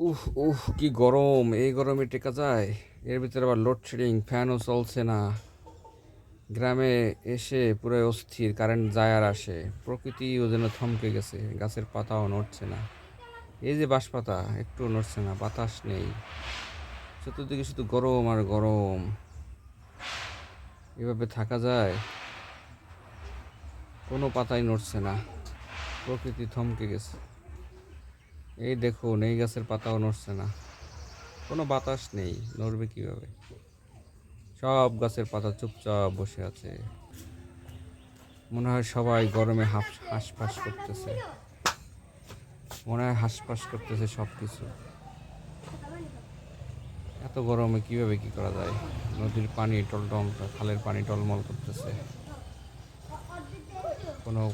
উফ উফ কি গরম! এই গরমে টেকা যায়? এর ভিতরে আবার লোডশেডিং, ফ্যানও চলছে না। গ্রামে এসে পুরো অস্থির, কারেন্ট যায় আর আসে। প্রকৃতিও যেন থমকে গেছে, গাছের পাতাও নড়ছে না। এই যে বাঁশপাতা একটু নড়ছে না, বাতাস নেই। চতুর্দিকে শুধু গরম আর গরম। এভাবে থাকা যায়? কোনো পাতাই নড়ছে না, প্রকৃতি থমকে গেছে। এই দেখুন, এই গাছের পাতাও নড়ছে না, কোনো বাতাস নেই, নড়বে কিভাবে? সব গাছের পাতা চুপচাপ বসে আছে। মনে হয় সবাই গরমে হাঁসফাঁস করতেছে। মনে হয় হাঁসফাঁস করতেছে সব কিছু। এত গরমে কিভাবে কি করা যায়? নদীর পানি টলটল, খালের পানি টলমল করতেছে।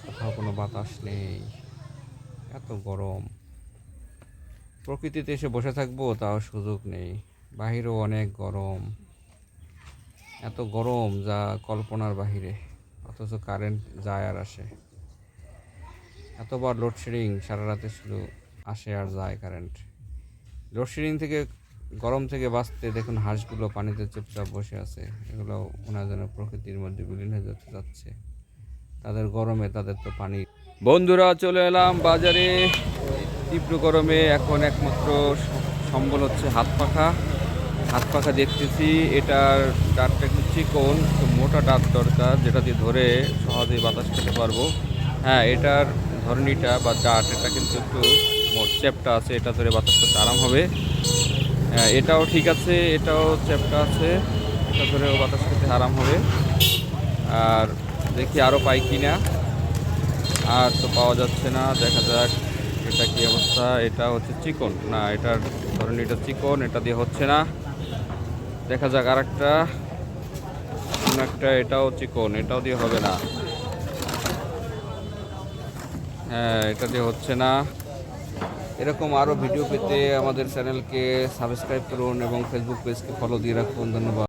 কোথাও কোনো বাতাস নেই, এত গরম। প্রকৃতিতে এসে বসে থাকবো তাও সুযোগ নেই, বাহিরেও অনেক গরম। এত গরম যা কল্পনার বাহিরে, অথচ কারেন্ট যায় আর আসে। এতবার লোডশেডিং, সারা রাতে শুধু আসে আর যায় কারেন্ট। লোডশেডিং থেকে, গরম থেকে বাঁচতে দেখুন হাঁসগুলো পানিতে চুপচাপ বসে আছে। এগুলো ওনার যেন প্রকৃতির মধ্যে বিলীন হয়ে যেতে যাচ্ছে। তাদের গরমে তাদের তো পানি। বন্ধুরা, চলে এলাম বাজারে। তীব্র গরমে এখন একমাত্র সম্বল হচ্ছে হাত পাখা। হাত পাখা দেখতেছি, এটার ডাটটা একটু চিকন, একটু মোটা ডাট দরকার, যেটা দিয়ে ধরে সহজেই বাতাস খেতে পারবো। হ্যাঁ, এটার ধরনীটা বা ডাট এটা কিন্তু একটু চ্যাপ্টা আছে, এটা ধরে বাতাস করতে আরাম হবে। হ্যাঁ, এটাও ঠিক আছে, এটাও চ্যাপ্টা আছে, এটা ধরেও বাতাস খেতে আরাম হবে। আর দেখি আরও পাই কিনা। আর তো পাওয়া যাচ্ছে না, দেখা যাক এটা কি অবস্থা। এটা হচ্ছে চিকন, না এটার ধরনীটা চিকন, এটা দিয়ে হচ্ছে না। দেখা যাক আর একটা, এটাও চিকন, এটাও দিয়ে হবে না। হ্যাঁ, এটা দিয়ে হচ্ছে না। এরকম আরও ভিডিও পেতে আমাদের চ্যানেলকে সাবস্ক্রাইব করুন এবং ফেসবুক পেজকে ফলো দিয়ে রাখুন। ধন্যবাদ।